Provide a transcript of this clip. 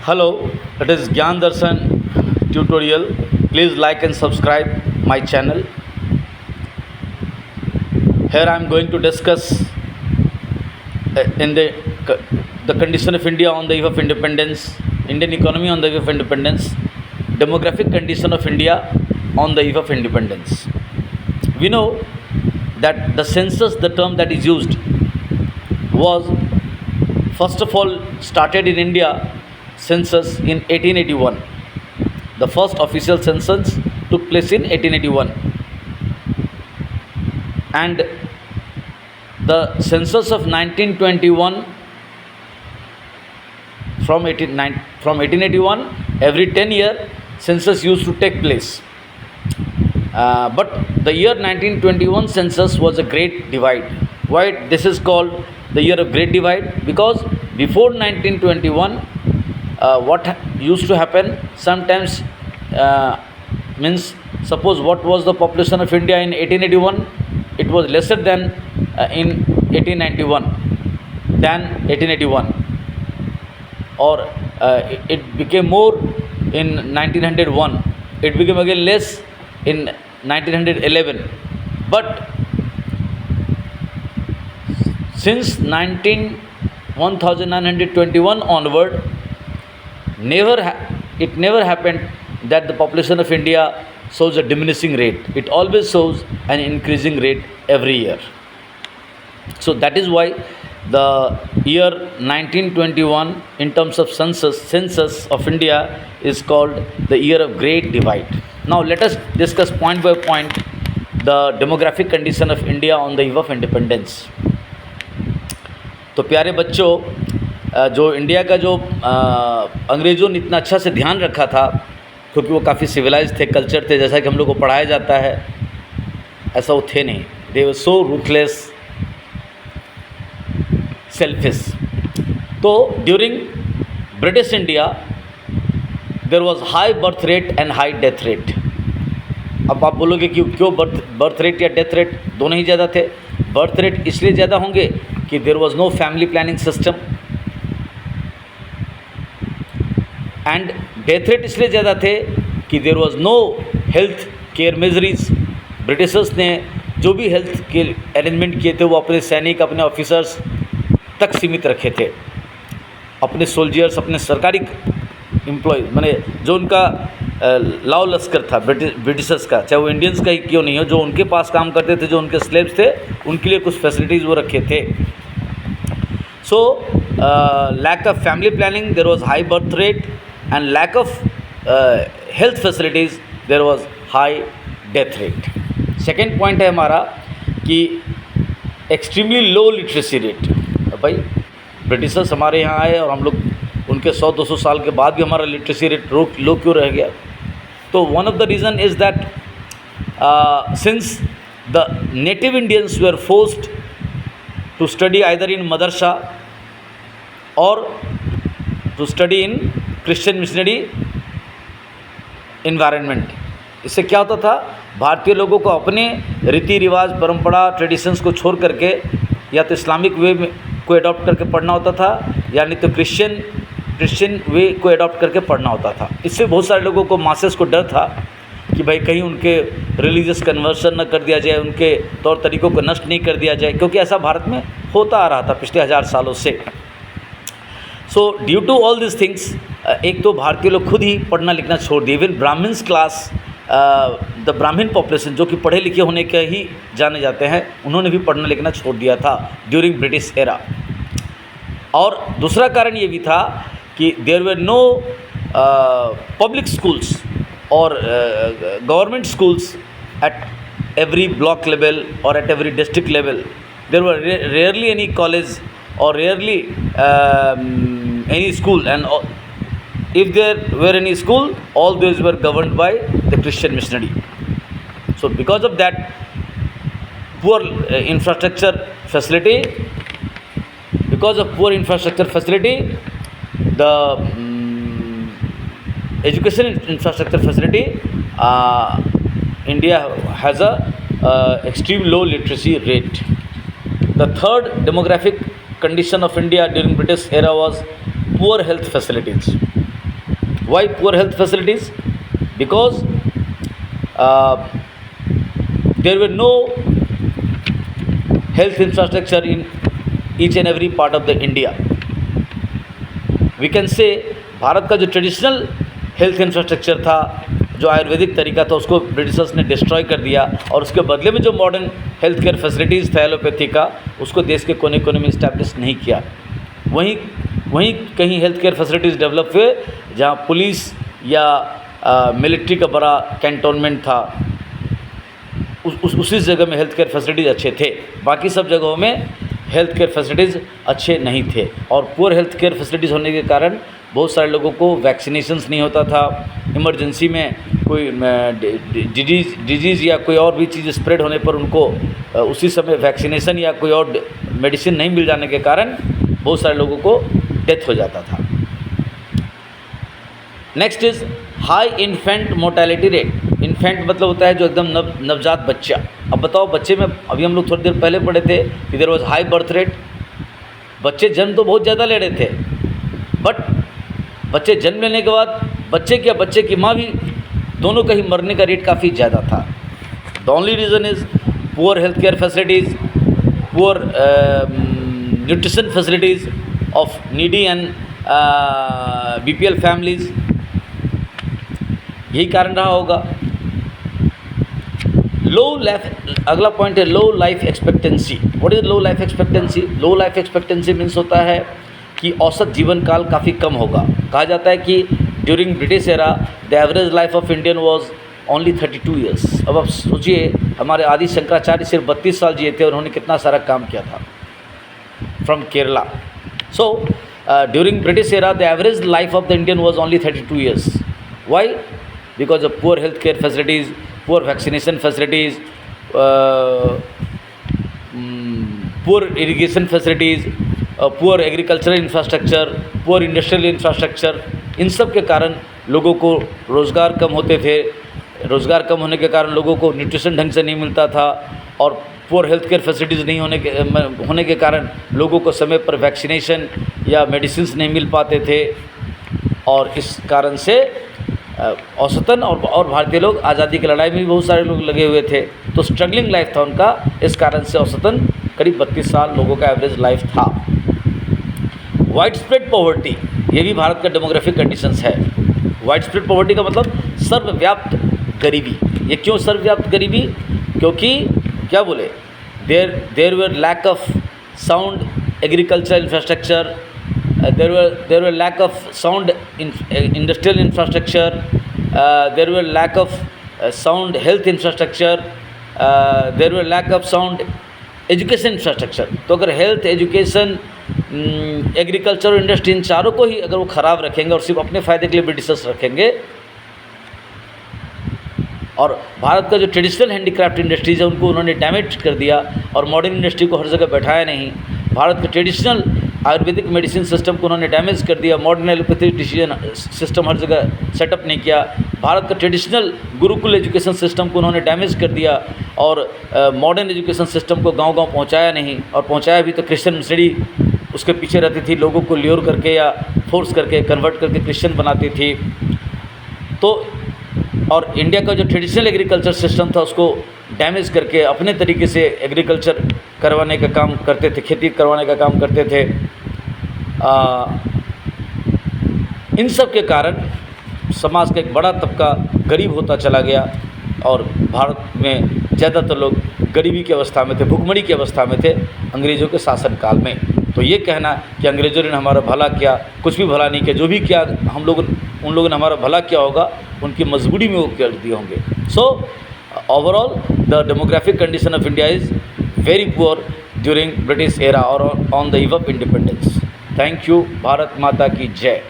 Hello, it is Gyan Darshan tutorial. Please like and subscribe my channel. Here I am going to discuss in the condition of India on the eve of independence, Indian economy on the eve of independence, demographic condition of India on the eve of independence. We know that the census, the term that is used, was first of all started in India census in 1881. The first official census took place in 1881, and the census of 1921 from 1881, every 10 year census used to take place. But the year 1921 census was a great divide. Why this is called the year of great divide? Because before 1921, what used to happen sometimes, means suppose what was the population of India in 1881, it was lesser than in 1891 than 1881, or it became more in 1901, it became again less in 1911. But since 1921 onward, it never happened that the population of India shows a diminishing rate. It always shows an increasing rate every year. So that is why the year 1921 in terms of census of India is called the year of great divide. Now let us discuss point by point the demographic condition of India on the eve of independence. तो प्यारे बच्चों, जो India का जो अंग्रेज़ों ने इतना अच्छा से ध्यान रखा था, क्योंकि वो काफ़ी सिविलाइज थे, कल्चर थे, जैसा कि हम लोग को पढ़ाया जाता है, ऐसा वो थे नहीं. They were so ruthless, selfish. तो during British India there was high birth rate and high death rate. अब आप बोलोगे कि क्यों बर्थ रेट या डेथ रेट दोनों ही ज़्यादा थे? बर्थ रेट इसलिए ज़्यादा होंगे कि there was no family planning system, and death rate इसलिए ज़्यादा थे कि there was no health care measures. Britishers ने जो भी हेल्थ के अरेंजमेंट किए थे वो अपने सैनिक, अपने ऑफिसर्स तक सीमित रखे थे. अपने सोल्जर्स, अपने सरकारी एम्प्लॉय, माने जो उनका लाव लश्कर था ब्रिटिशर्स का, चाहे वो इंडियंस का ही क्यों नहीं हो, जो उनके पास काम करते थे, जो उनके स्लेव्स थे, उनके लिए कुछ फैसिलिटीज़ वो रखे थे. सो lack of family planning, there was high birth rate, and lack of health facilities, there was high death rate. Second point है हमारा कि एक्सट्रीमली लो लिटरेसी रेट. भाई ब्रिटिशर्स हमारे यहाँ आए और हम लोग उनके 100-200 साल के बाद भी हमारा लिटरेसी रेट लो क्यों रह गया? तो one of the reason is that since the native Indians were forced to study either in मदरसा or to study in Christian missionary environment. इससे क्या होता था? भारतीय लोगों को अपने रीति रिवाज, परंपरा, ट्रेडिशंस को छोड़ करके या तो इस्लामिक वे को अडॉप्ट करके पढ़ना होता था, या नहीं तो क्रिश्चियन वे को अडॉप्ट करके पढ़ना होता था. इससे बहुत सारे लोगों को, मासेस को डर था कि भाई कहीं उनके रिलीजियस कन्वर्सन न कर दिया जाए, उनके तौर तरीक़ों को नष्ट नहीं कर दिया जाए, क्योंकि ऐसा भारत में होता आ रहा था पिछले 1000 सालों से. So due to all this things, एक तो भारतीय लोग खुद ही पढ़ना लिखना छोड़ दिए. इवन ब्राह्मण्स क्लास, द ब्राह्मण पॉपुलेशन, जो कि पढ़े लिखे होने के ही जाने जाते हैं, उन्होंने भी पढ़ना लिखना छोड़ दिया था ड्यूरिंग ब्रिटिश एरा. और दूसरा कारण ये भी था कि there were no public schools और government schools at every block level और at every district level. There were rarely any college or rarely any school, and if there were any school, all those were governed by the Christian missionary. So because of that poor infrastructure facility, the education infrastructure facility, India has a extreme low literacy rate. The third demographic condition of India during British era was poor health facilities. Why poor health facilities? Because there were no health infrastructure in each and every part of the India. We can say Bharat का जो traditional health infrastructure था, जो आयुर्वेदिक तरीका था, उसको Britishers ने destroy कर दिया और उसके बदले में जो मॉडर्न हेल्थ केयर फैसिलिटीज़ था एलोपैथी का, उसको देश के कोने कोने में इस्टेब्लिश नहीं किया। वहीं कहीं हेल्थ केयर फैसिलिटीज़ डेवलप हुए जहाँ पुलिस या मिलिट्री का बड़ा कैंटोनमेंट था, उसी जगह में हेल्थ केयर फैसिलिटीज़ अच्छे थे, बाकी सब जगहों में हेल्थ केयर फैसिलिटीज़ अच्छे नहीं थे। और पुअर हेल्थ केयर फैसिलिटीज़ होने के कारण बहुत सारे लोगों को वैक्सीनेशंस नहीं होता था। इमरजेंसी में कोई डिजीज़ या कोई और भी चीज़ स्प्रेड होने पर उनको उसी समय वैक्सीनेशन या कोई और मेडिसिन नहीं मिल जाने के कारण बहुत सारे लोगों को डेथ हो जाता था। Next is high infant mortality rate. Infant मतलब होता है जो एकदम नवजात बच्चा। अब बताओ, बच्चे में अभी हम लोग थोड़ी देर पहले पढ़े थे कि there was high birth rate. बच्चे जन्म तो बहुत ज़्यादा ले रहे थे, बट बच्चे जन्म लेने के बाद बच्चे की या बच्चे की माँ भी दोनों का ही मरने का रेट काफ़ी ज़्यादा था। The only reason is poor health care facilities, poor nutrition facilities of needy and BPL families, यही कारण रहा होगा। अगला पॉइंट है low life expectancy. What is low life expectancy? Low life expectancy means होता है कि औसत जीवन काल काफ़ी कम होगा। कहा जाता है कि during British era the average life of Indian was only 32 years. अब आप सोचिए, हमारे आदि शंकराचार्य सिर्फ 32 साल जिए थे और उन्होंने कितना सारा काम किया था from Kerala. So during British era the average life of the Indian was only 32 years. Why? Because of poor healthcare facilities, poor vaccination facilities, poor irrigation facilities, poor agricultural infrastructure, poor industrial infrastructure, इन सब के कारण लोगों को रोज़गार कम होते थे। रोज़गार कम होने के कारण लोगों को न्यूट्रिशन ढंग से नहीं मिलता था और पोर हेल्थ केयर फैसिलिटीज़ नहीं होने के कारण लोगों को समय पर वैक्सीनेशन या मेडिसिन नहीं मिल पाते थे और इस कारण से औसतन और भारतीय लोग आज़ादी की लड़ाई में भी बहुत सारे लोग लगे हुए थे, तो स्ट्रगलिंग लाइफ था उनका। इस कारण से औसतन करीब 32 साल लोगों का एवरेज लाइफ था। वाइड स्प्रेड पॉवर्टी, ये भी भारत का डेमोग्राफिक कंडीशंस है। वाइड स्प्रेड पॉवर्टी का मतलब सर्वव्याप्त गरीबी। ये क्यों सर्वव्याप्त गरीबी? क्योंकि क्या बोले, there were lack of sound agriculture infrastructure, there were lack of sound industrial infrastructure, there were lack of sound health infrastructure, there were lack of sound education infrastructure। तो अगर हेल्थ, एजुकेशन, एग्रीकल्चर और industry, इन चारों को ही अगर वो ख़राब रखेंगे और सिर्फ अपने फ़ायदे के लिए ब्रिटिशर्स रखेंगे, और भारत का जो ट्रेडिशनल हैंडीक्राफ्ट इंडस्ट्रीज़ है उनको उन्होंने डैमेज कर दिया और मॉडर्न इंडस्ट्री को हर जगह बैठाया नहीं। भारत के ट्रेडिशनल आयुर्वेदिक मेडिसिन सिस्टम को उन्होंने डैमेज कर दिया, मॉडर्न एलोपैथी डिसीजन सिस्टम हर जगह सेटअप नहीं किया। भारत का ट्रेडिशनल गुरुकुल एजुकेशन सिस्टम को उन्होंने डैमेज कर दिया और मॉडर्न एजुकेशन सिस्टम को गांव-गांव पहुंचाया नहीं, और पहुंचाया भी तो क्रिश्चियन मिशनरी उसके पीछे रहती थी, लोगों को ल्योर करके या फोर्स करके कन्वर्ट करके क्रिश्चियन बनाती थी। तो और इंडिया का जो ट्रेडिशनल एग्रीकल्चर सिस्टम था उसको डैमेज करके अपने तरीके से एग्रीकल्चर करवाने का काम करते थे, खेती करवाने का काम करते थे। इन सब के कारण समाज का एक बड़ा तबका गरीब होता चला गया और भारत में ज़्यादातर लोग गरीबी की अवस्था में थे, भुखमरी की अवस्था में थे अंग्रेज़ों के शासनकाल में। तो ये कहना कि अंग्रेज़ों ने हमारा भला किया, कुछ भी भला नहीं किया। जो भी किया उन लोगों ने हमारा भला किया होगा, उनकी मजबूरी में वो कर दिए होंगे। So overall the demographic condition of India is very poor during British era और on the eve of independence. Thank you. Bharat Mata की जय।